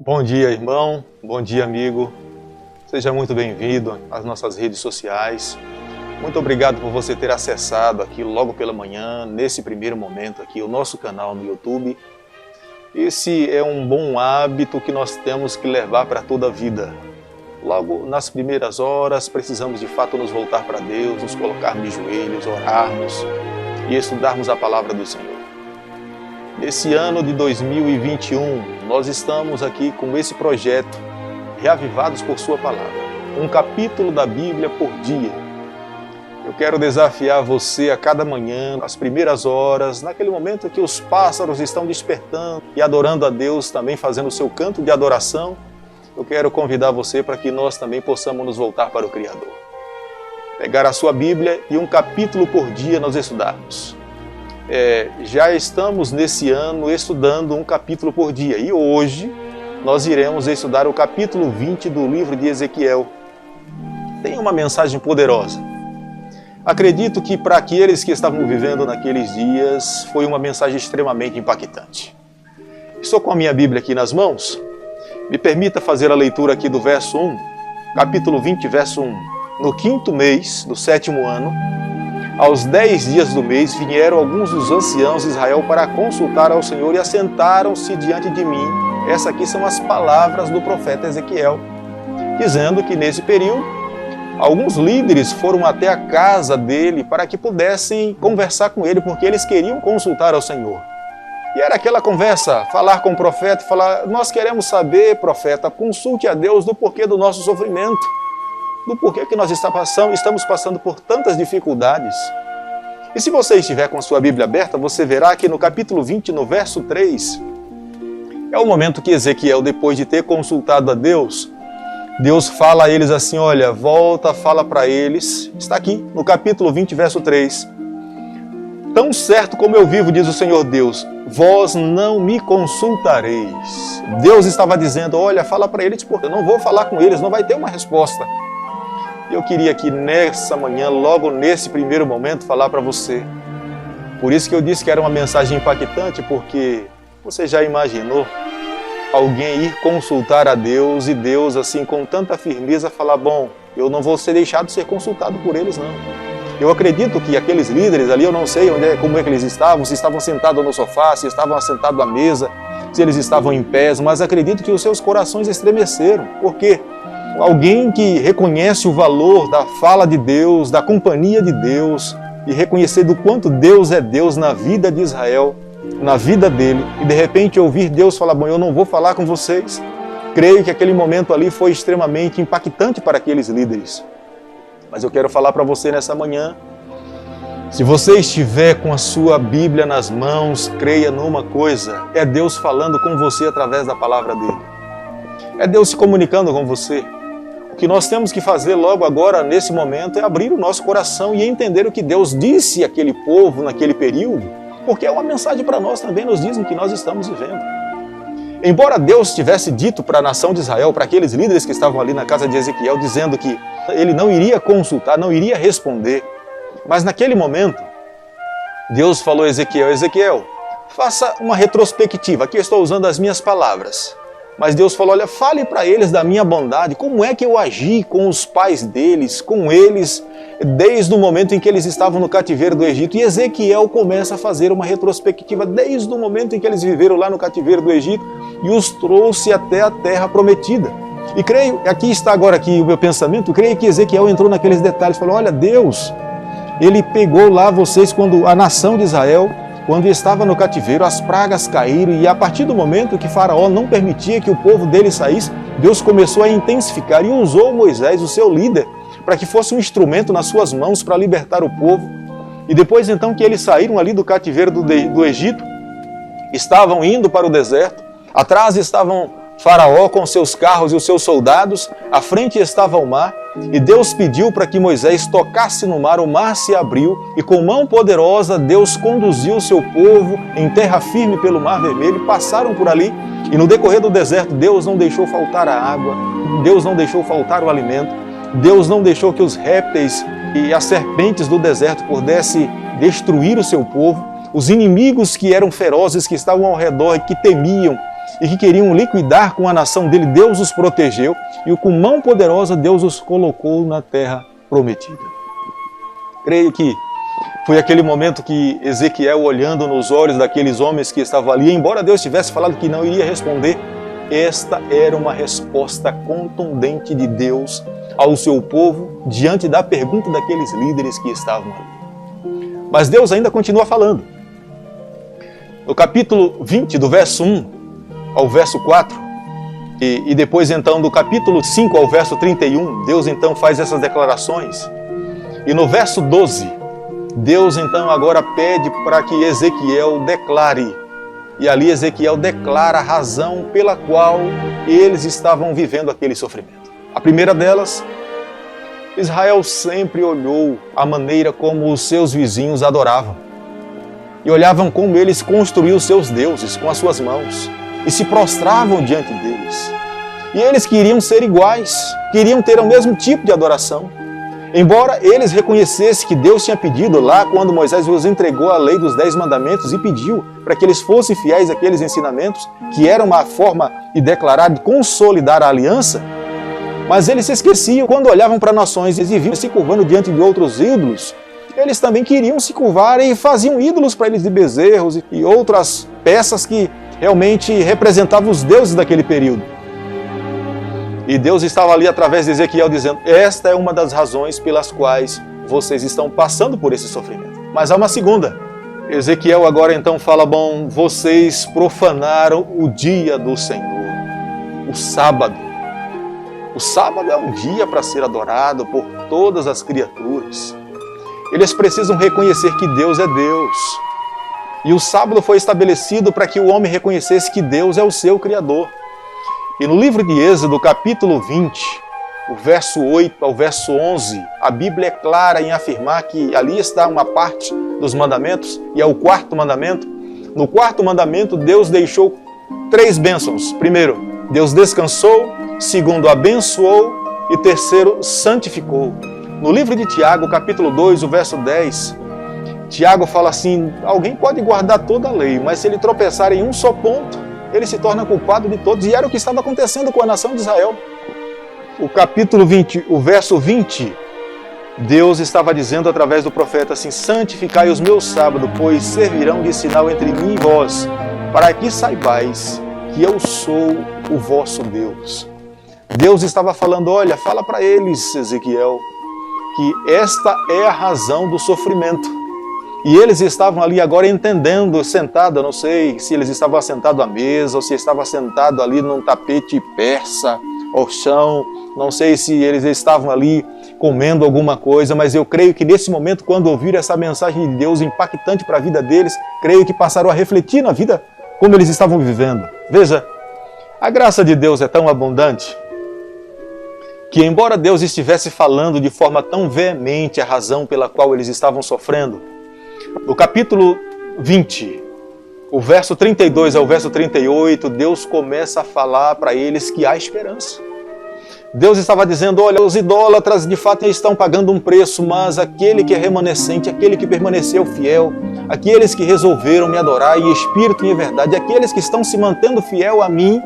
Bom dia, irmão. Bom dia, amigo. Seja muito bem-vindo às nossas redes sociais. Muito obrigado por você ter acessado aqui logo pela manhã, nesse primeiro momento aqui, o nosso canal no YouTube. Esse é um bom hábito que nós temos que levar para toda a vida. Logo nas primeiras horas, precisamos de fato nos voltar para Deus, nos colocarmos de joelhos, orarmos e estudarmos a palavra do Senhor. Nesse ano de 2021, nós estamos aqui com esse projeto, Reavivados por Sua Palavra, um capítulo da Bíblia por dia. Eu quero desafiar você a cada manhã, às primeiras horas, naquele momento que os pássaros estão despertando e adorando a Deus, também fazendo o seu canto de adoração, eu quero convidar você para que nós também possamos nos voltar para o Criador. Pegar a sua Bíblia e um capítulo por dia nós estudarmos. Já estamos nesse ano estudando um capítulo por dia e hoje nós iremos estudar o capítulo 20 do livro de Ezequiel. Tem uma mensagem poderosa. Acredito que para aqueles que estavam vivendo naqueles dias foi uma mensagem extremamente impactante. Estou com a minha Bíblia aqui nas mãos. Me permita fazer a leitura aqui do verso 1, capítulo 20, verso 1. No 5º mês do 7º ano, aos 10 dias do mês, vieram alguns dos anciãos de Israel para consultar ao Senhor e assentaram-se diante de mim. Essas aqui são as palavras do profeta Ezequiel, dizendo que nesse período, alguns líderes foram até a casa dele para que pudessem conversar com ele, porque eles queriam consultar ao Senhor. E era aquela conversa, falar com o profeta, falar, nós queremos saber, profeta, consulte a Deus do porquê do nosso sofrimento, do porquê que nós estamos passando por tantas dificuldades. E se você estiver com a sua Bíblia aberta, você verá que no capítulo 20, no verso 3, é o momento que Ezequiel, depois de ter consultado a Deus, Deus fala a eles assim, olha, volta, fala para eles, está aqui no capítulo 20, verso 3, tão certo como eu vivo, diz o Senhor Deus, vós não me consultareis. Deus estava dizendo, olha, fala para eles, porque eu não vou falar com eles, não vai ter uma resposta. Eu queria aqui nessa manhã, logo nesse primeiro momento, falar para você. Por isso que eu disse que era uma mensagem impactante, porque você já imaginou alguém ir consultar a Deus e Deus, assim, com tanta firmeza, falar, bom, eu não vou ser deixado de ser consultado por eles, não. Eu acredito que aqueles líderes ali, eu não sei como é que eles estavam, se estavam sentados no sofá, se estavam sentados à mesa, se eles estavam em pés, mas acredito que os seus corações estremeceram. Por quê? Alguém que reconhece o valor da fala de Deus, da companhia de Deus, e reconhecer do quanto Deus é Deus na vida de Israel, na vida dele, e de repente ouvir Deus falar, bom, eu não vou falar com vocês. Creio que aquele momento ali foi extremamente impactante para aqueles líderes. Mas eu quero falar para você nessa manhã, se você estiver com a sua Bíblia nas mãos, creia numa coisa, é Deus falando com você através da palavra dele. É Deus se comunicando com você. O que nós temos que fazer logo agora, nesse momento, é abrir o nosso coração e entender o que Deus disse àquele povo naquele período, porque é uma mensagem para nós também, nos dizem que nós estamos vivendo. Embora Deus tivesse dito para a nação de Israel, para aqueles líderes que estavam ali na casa de Ezequiel, dizendo que ele não iria consultar, não iria responder, mas naquele momento, Deus falou a Ezequiel, Ezequiel, faça uma retrospectiva, aqui eu estou usando as minhas palavras, mas Deus falou, olha, fale para eles da minha bondade, como é que eu agi com os pais deles, com eles, desde o momento em que eles estavam no cativeiro do Egito. E Ezequiel começa a fazer uma retrospectiva desde o momento em que eles viveram lá no cativeiro do Egito e os trouxe até a terra prometida. E creio, aqui está agora aqui o meu pensamento, creio que Ezequiel entrou naqueles detalhes, falou, olha, Deus, ele pegou lá vocês, quando a nação de Israel, quando estava no cativeiro, as pragas caíram e a partir do momento que Faraó não permitia que o povo dele saísse, Deus começou a intensificar e usou Moisés, o seu líder, para que fosse um instrumento nas suas mãos para libertar o povo. E depois então que eles saíram ali do cativeiro do Egito, estavam indo para o deserto, atrás estavam Faraó com seus carros e os seus soldados, à frente estava o mar, e Deus pediu para que Moisés tocasse no mar, o mar se abriu, e com mão poderosa Deus conduziu o seu povo em terra firme pelo mar vermelho, passaram por ali, e no decorrer do deserto Deus não deixou faltar a água, Deus não deixou faltar o alimento, Deus não deixou que os répteis e as serpentes do deserto pudessem destruir o seu povo, os inimigos que eram ferozes, que estavam ao redor e que temiam, e que queriam liquidar com a nação dele, Deus os protegeu e com mão poderosa Deus os colocou na terra prometida. Creio que foi aquele momento que Ezequiel, olhando nos olhos daqueles homens que estavam ali, embora Deus tivesse falado que não iria responder, esta era uma resposta contundente de Deus ao seu povo diante da pergunta daqueles líderes que estavam ali. Mas Deus ainda continua falando. No capítulo 20, do verso 1 ao verso 4, e depois então do capítulo 5 ao verso 31, Deus então faz essas declarações. E no verso 12, Deus então agora pede para que Ezequiel declare. E ali Ezequiel declara a razão pela qual eles estavam vivendo aquele sofrimento. A primeira delas, Israel sempre olhou a maneira como os seus vizinhos adoravam. E olhavam como eles construíam os seus deuses com as suas mãos. E se prostravam diante deles. E eles queriam ser iguais, queriam ter o mesmo tipo de adoração. Embora eles reconhecessem que Deus tinha pedido lá, quando Moisés os entregou a lei dos 10 mandamentos e pediu para que eles fossem fiéis àqueles ensinamentos, que era uma forma de declarar, de consolidar a aliança, mas eles se esqueciam quando olhavam para nações e viviam se curvando diante de outros ídolos. Eles também queriam se curvar e faziam ídolos para eles de bezerros e outras peças que realmente representavam os deuses daquele período. E Deus estava ali através de Ezequiel dizendo: esta é uma das razões pelas quais vocês estão passando por esse sofrimento. Mas há uma segunda. Ezequiel agora então fala: bom, vocês profanaram o dia do Senhor, o sábado. O sábado é um dia para ser adorado por todas as criaturas. Eles precisam reconhecer que Deus é Deus. E o sábado foi estabelecido para que o homem reconhecesse que Deus é o seu Criador. E no livro de Êxodo, capítulo 20, o verso 8 ao verso 11, a Bíblia é clara em afirmar que ali está uma parte dos mandamentos, e é o quarto mandamento. No quarto mandamento, Deus deixou 3 bênçãos. Primeiro, Deus descansou. Segundo, abençoou. E terceiro, santificou. No livro de Tiago, capítulo 2, o verso 10, Tiago fala assim: alguém pode guardar toda a lei, mas se ele tropeçar em um só ponto, ele se torna culpado de todos. E era o que estava acontecendo com a nação de Israel. O capítulo 20, o verso 20, Deus estava dizendo através do profeta assim: santificai os meus sábados, pois servirão de sinal entre mim e vós, para que saibais que eu sou o vosso Deus. Deus estava falando: olha, fala para eles, Ezequiel, que esta é a razão do sofrimento. E eles estavam ali agora entendendo, sentados, eu não sei se eles estavam sentados à mesa, ou se estavam sentados ali num tapete persa, ao chão, não sei se eles estavam ali comendo alguma coisa, mas eu creio que nesse momento, quando ouviram essa mensagem de Deus impactante para a vida deles, creio que passaram a refletir na vida como eles estavam vivendo. Veja, a graça de Deus é tão abundante, que embora Deus estivesse falando de forma tão veemente a razão pela qual eles estavam sofrendo, no capítulo 20, o verso 32 ao verso 38, Deus começa a falar para eles que há esperança. Deus estava dizendo: olha, os idólatras de fato estão pagando um preço, mas aquele que é remanescente, aquele que permaneceu fiel, aqueles que resolveram me adorar em espírito e em verdade, aqueles que estão se mantendo fiel a mim,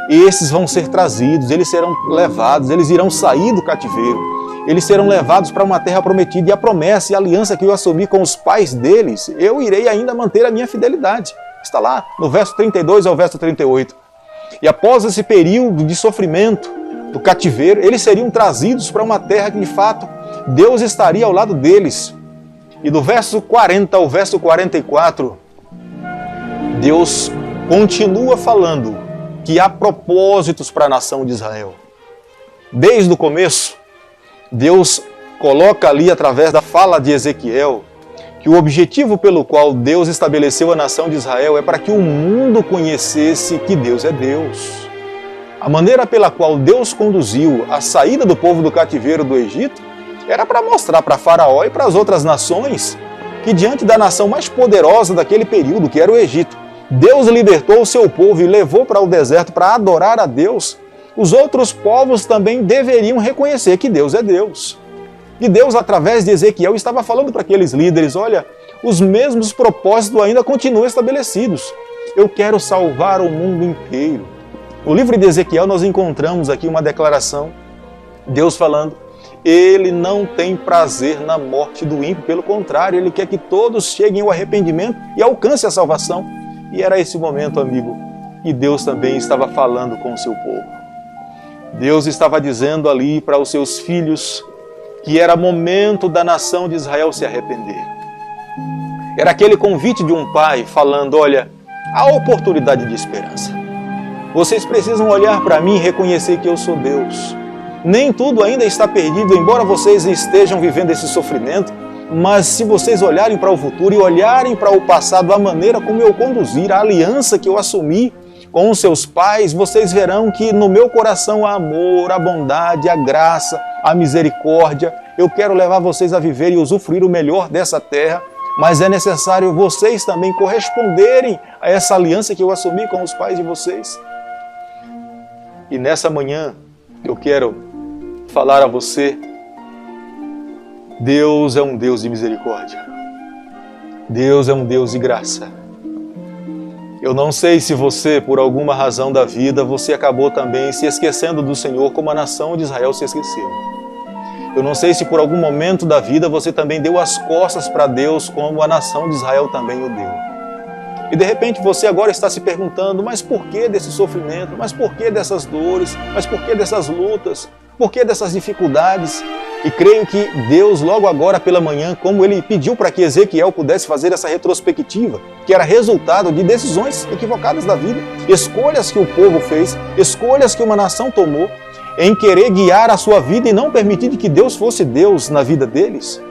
esses vão ser trazidos, eles serão levados, eles irão sair do cativeiro. Eles serão levados para uma terra prometida, e a promessa e a aliança que eu assumi com os pais deles, eu irei ainda manter a minha fidelidade. Está lá no verso 32 ao verso 38. E após esse período de sofrimento do cativeiro, eles seriam trazidos para uma terra que de fato Deus estaria ao lado deles. E do verso 40 ao verso 44, Deus continua falando que há propósitos para a nação de Israel. Desde o começo, Deus coloca ali, através da fala de Ezequiel, que o objetivo pelo qual Deus estabeleceu a nação de Israel é para que o mundo conhecesse que Deus é Deus. A maneira pela qual Deus conduziu a saída do povo do cativeiro do Egito era para mostrar para Faraó e para as outras nações que diante da nação mais poderosa daquele período, que era o Egito, Deus libertou o seu povo e levou para o deserto para adorar a Deus. Os outros povos também deveriam reconhecer que Deus é Deus. E Deus, através de Ezequiel, estava falando para aqueles líderes: olha, os mesmos propósitos ainda continuam estabelecidos. Eu quero salvar o mundo inteiro. No livro de Ezequiel nós encontramos aqui uma declaração, Deus falando, Ele não tem prazer na morte do ímpio, pelo contrário, Ele quer que todos cheguem ao arrependimento e alcancem a salvação. E era esse momento, amigo, que Deus também estava falando com o seu povo. Deus estava dizendo ali para os seus filhos que era momento da nação de Israel se arrepender. Era aquele convite de um pai falando, olha, há oportunidade de esperança. Vocês precisam olhar para mim e reconhecer que eu sou Deus. Nem tudo ainda está perdido, embora vocês estejam vivendo esse sofrimento, mas se vocês olharem para o futuro e olharem para o passado, a maneira como eu conduzir, a aliança que eu assumi com os seus pais, vocês verão que no meu coração há amor, a bondade, a graça, a misericórdia. Eu quero levar vocês a viver e usufruir o melhor dessa terra, mas é necessário vocês também corresponderem a essa aliança que eu assumi com os pais de vocês. E nessa manhã eu quero falar a você, Deus é um Deus de misericórdia. Deus é um Deus de graça. Eu não sei se você, por alguma razão da vida, você acabou também se esquecendo do Senhor como a nação de Israel se esqueceu. Eu não sei se por algum momento da vida você também deu as costas para Deus como a nação de Israel também o deu. E de repente você agora está se perguntando, mas por que desse sofrimento? Mas por que dessas dores? Mas por que dessas lutas? Por que dessas dificuldades? E creio que Deus, logo agora pela manhã, como Ele pediu para que Ezequiel pudesse fazer essa retrospectiva, que era resultado de decisões equivocadas da vida, escolhas que o povo fez, escolhas que uma nação tomou, em querer guiar a sua vida e não permitir que Deus fosse Deus na vida deles.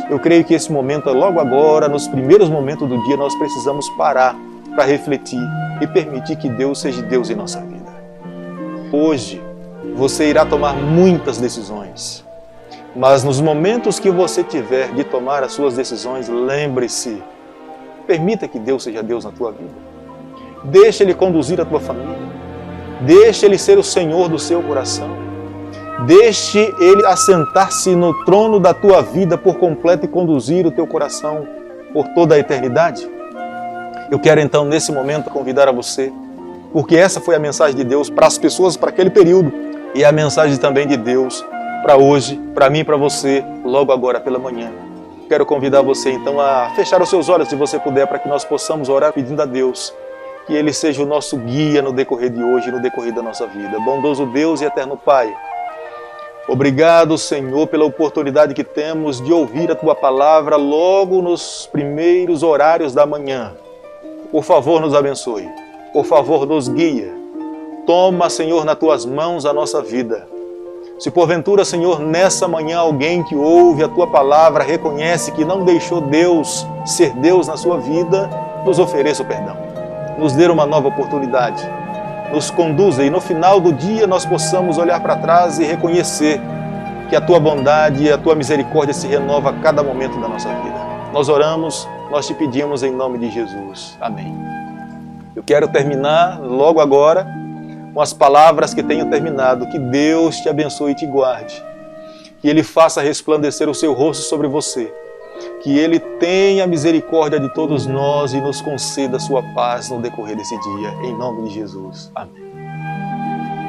Eu creio que esse momento, logo agora, nos primeiros momentos do dia, nós precisamos parar para refletir e permitir que Deus seja Deus em nossa vida. Hoje, você irá tomar muitas decisões, mas nos momentos que você tiver de tomar as suas decisões, lembre-se, permita que Deus seja Deus na tua vida. Deixe Ele conduzir a tua família. Deixe Ele ser o Senhor do seu coração. Deixe Ele assentar-se no trono da tua vida por completo e conduzir o teu coração por toda a eternidade. Eu quero então, nesse momento, convidar a você, porque essa foi a mensagem de Deus para as pessoas para aquele período e a mensagem também de Deus para hoje, para mim e para você, logo agora pela manhã. Quero convidar você então a fechar os seus olhos, se você puder, para que nós possamos orar pedindo a Deus que Ele seja o nosso guia no decorrer de hoje e no decorrer da nossa vida. Bondoso Deus e eterno Pai, obrigado, Senhor, pela oportunidade que temos de ouvir a Tua palavra logo nos primeiros horários da manhã. Por favor, nos abençoe. Por favor, nos guia. Toma, Senhor, nas Tuas mãos a nossa vida. Se porventura, Senhor, nessa manhã alguém que ouve a Tua palavra reconhece que não deixou Deus ser Deus na sua vida, nos ofereça o perdão. Nos dê uma nova oportunidade. Nos conduza e no final do dia nós possamos olhar para trás e reconhecer que a Tua bondade e a Tua misericórdia se renova a cada momento da nossa vida. Nós oramos, nós te pedimos em nome de Jesus. Amém. Eu quero terminar logo agora com as palavras que tenho terminado. Que Deus te abençoe e te guarde. Que Ele faça resplandecer o seu rosto sobre você. Que Ele tenha misericórdia de todos nós e nos conceda a sua paz no decorrer desse dia. Em nome de Jesus. Amém.